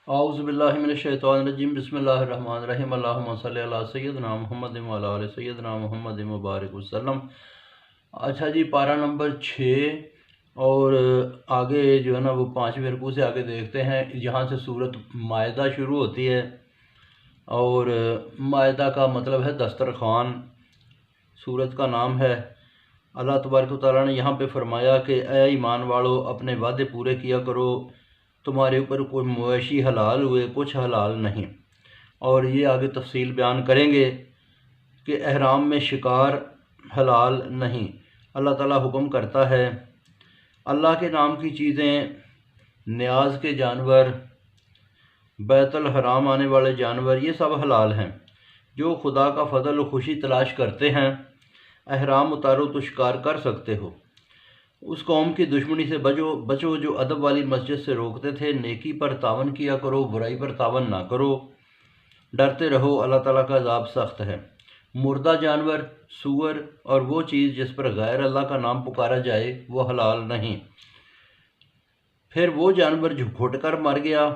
اعوذ باللہ من الشیطان الرجیم بسم اللہ الرحمن الرحیم اللہم صلی علی سیدنا محمد وعلی آل سیدنا محمد مبارک وسلم۔ اچھا جی، پارہ نمبر 6 اور آگے جو ہے نا وہ 5ویں رکوع سے آگے دیکھتے ہیں، جہاں سے سورۃ مائدہ شروع ہوتی ہے اور مائدہ کا مطلب ہے دسترخوان، سورت کا نام ہے۔ اللہ تبارک و تعالیٰ نے یہاں پہ فرمایا کہ اے ایمان والو اپنے وعدے پورے کیا کرو، تمہارے اوپر کوئی مویشی حلال ہوئے، کچھ حلال نہیں۔ اور یہ آگے تفصیل بیان کریں گے کہ احرام میں شکار حلال نہیں۔ اللہ تعالیٰ حکم کرتا ہے اللہ کے نام کی چیزیں، نیاز کے جانور، بیت الحرام آنے والے جانور، یہ سب حلال ہیں۔ جو خدا کا فضل و خوشی تلاش کرتے ہیں، احرام اتارو تو شکار کر سکتے ہو۔ اس قوم کی دشمنی سے بچو جو ادب والی مسجد سے روکتے تھے، نیکی پر تعاون کیا کرو، برائی پر تعاون نہ کرو، ڈرتے رہو، اللہ تعالیٰ کا عذاب سخت ہے۔ مردہ جانور، سور اور وہ چیز جس پر غیر اللہ کا نام پکارا جائے وہ حلال نہیں۔ پھر وہ جانور جو گھٹ کر مر گیا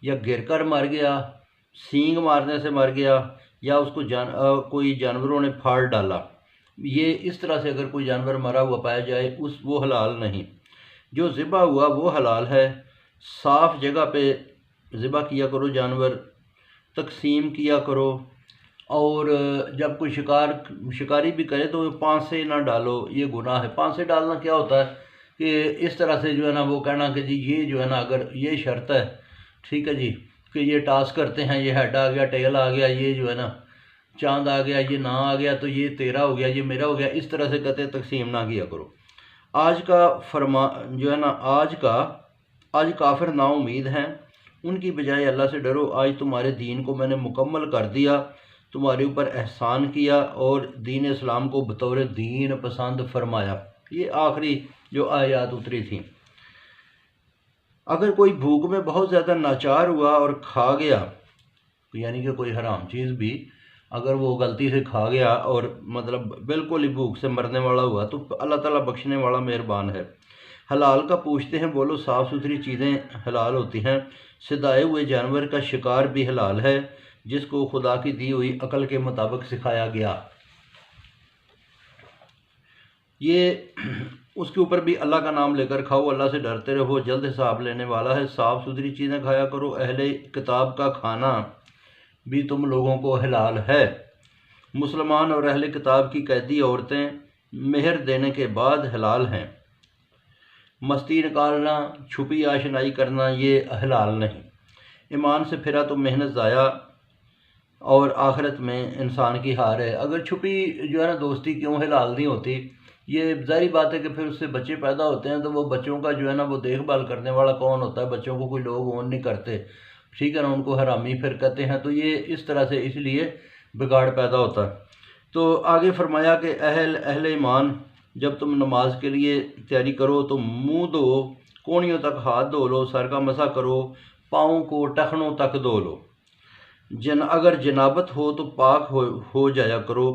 یا گر کر مر گیا، سینگ مارنے سے مر گیا، یا اس کو کوئی جانوروں نے پھاڑ ڈالا، یہ اس طرح سے اگر کوئی جانور مرا ہوا پایا جائے وہ حلال نہیں۔ جو ذبح ہوا وہ حلال ہے۔ صاف جگہ پہ ذبح کیا کرو، جانور تقسیم کیا کرو، اور جب کوئی شکاری بھی کرے تو پانسے نہ ڈالو، یہ گناہ ہے۔ پانسے ڈالنا کیا ہوتا ہے کہ اس طرح سے جو ہے نا وہ کہنا کہ جی یہ جو ہے نا اگر یہ شرط ہے، ٹھیک ہے جی، کہ یہ ٹاس کرتے ہیں، یہ ہیڈ آ گیا، ٹیل آ گیا، یہ جو ہے نا چاند آ گیا، یہ نہ آ گیا تو یہ تیرا ہو گیا، یہ میرا ہو گیا، اس طرح سے کہتے تقسیم نہ کیا کرو۔ آج کا جو ہے نا آج کافر نا امید ہیں، ان کی بجائے اللہ سے ڈرو۔ آج تمہارے دین کو میں نے مکمل کر دیا، تمہارے اوپر احسان کیا اور دین اسلام کو بطور دین پسند فرمایا۔ یہ آخری جو آیات اتری تھیں۔ اگر کوئی بھوک میں بہت زیادہ ناچار ہوا اور کھا گیا، یعنی کہ کوئی حرام چیز بھی اگر وہ غلطی سے کھا گیا اور مطلب بالکل ہی بھوک سے مرنے والا ہوا، تو اللہ تعالیٰ بخشنے والا مہربان ہے۔ حلال کا پوچھتے ہیں، بولو صاف ستھری چیزیں حلال ہوتی ہیں۔ سدائے ہوئے جانور کا شکار بھی حلال ہے، جس کو خدا کی دی ہوئی عقل کے مطابق سکھایا گیا۔ یہ اس کے اوپر بھی اللہ کا نام لے کر کھاؤ، اللہ سے ڈرتے رہو، جلد حساب لینے والا ہے۔ صاف ستھری چیزیں کھایا کرو۔ اہل کتاب کا کھانا بھی تم لوگوں کو حلال ہے۔ مسلمان اور اہل کتاب کی قیدی عورتیں مہر دینے کے بعد حلال ہیں۔ مستی نکالنا، چھپی آشنائی کرنا، یہ حلال نہیں۔ ایمان سے پھرا تو محنت ضائع اور آخرت میں انسان کی ہار ہے۔ اگر چھپی جو ہے نا دوستی کیوں حلال نہیں ہوتی، یہ ظاہری بات ہے کہ پھر اس سے بچے پیدا ہوتے ہیں تو وہ بچوں کا جو ہے نا وہ دیکھ بھال کرنے والا کون ہوتا ہے؟ بچوں کو کوئی لوگ اون نہیں کرتے، ٹھیک ہے نا، ان کو حرامی پھر کہتے ہیں، تو یہ اس طرح سے اس لیے بگاڑ پیدا ہوتا ہے۔ تو آگے فرمایا کہ اہل ایمان، جب تم نماز کے لیے تیاری کرو تو منہ دو، کونیوں تک ہاتھ دھو لو، سر کا مسح کرو، پاؤں کو ٹخنوں تک دھو لو۔ اگر جنابت ہو تو پاک ہو جایا کرو،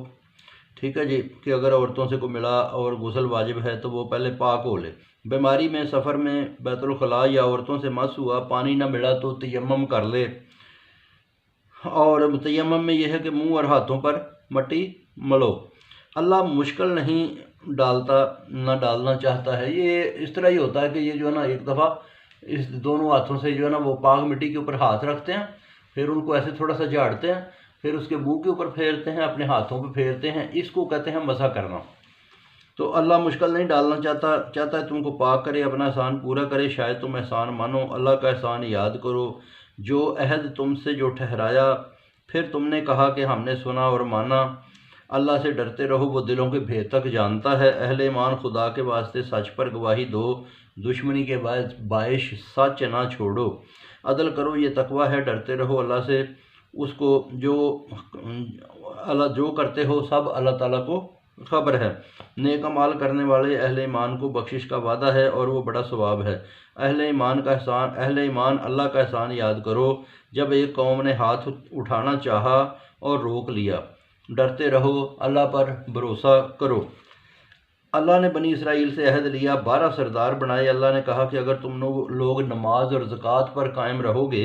ٹھیک ہے جی، کہ اگر عورتوں سے کوئی ملا اور غسل واجب ہے تو وہ پہلے پاک ہو لے۔ بیماری میں، سفر میں، بیت الخلاء یا عورتوں سے مس ہوا، پانی نہ ملا تو تیمم کر لے۔ اور تیمم میں یہ ہے کہ منہ اور ہاتھوں پر مٹی ملو۔ اللہ مشکل نہیں ڈالنا چاہتا ہے۔ یہ اس طرح ہی ہوتا ہے کہ یہ جو ہے نا ایک دفعہ اس دونوں ہاتھوں سے جو ہے نا وہ پاک مٹی کے اوپر ہاتھ رکھتے ہیں، پھر ان کو ایسے تھوڑا سا جھاڑتے ہیں، پھر اس کے منہ کے اوپر پھیرتے ہیں، اپنے ہاتھوں پہ پھیرتے ہیں، اس کو کہتے ہیں مسح کرنا۔ تو اللہ مشکل نہیں ڈالنا چاہتا ہے تم کو پاک کرے، اپنا احسان پورا کرے، شاید تم احسان مانو۔ اللہ کا احسان یاد کرو، جو عہد تم سے جو ٹھہرایا، پھر تم نے کہا کہ ہم نے سنا اور مانا۔ اللہ سے ڈرتے رہو، وہ دلوں کے بھید تک جانتا ہے۔ اہل ایمان، خدا کے واسطے سچ پر گواہی دو، دشمنی کے باعث سچ نہ چھوڑو۔ عدل کرو، یہ تقویٰ ہے۔ ڈرتے رہو اللہ سے، اس کو جو کرتے ہو سب اللہ تعالیٰ کو خبر ہے۔ نیک اعمال کرنے والے اہل ایمان کو بخشش کا وعدہ ہے اور وہ بڑا ثواب ہے۔ اہل ایمان اللہ کا احسان یاد کرو، جب ایک قوم نے ہاتھ اٹھانا چاہا اور روک لیا۔ ڈرتے رہو، اللہ پر بھروسہ کرو۔ اللہ نے بنی اسرائیل سے عہد لیا، 12 سردار بنائے۔ اللہ نے کہا کہ اگر تم لوگ نماز اور زکوٰۃ پر قائم رہو گے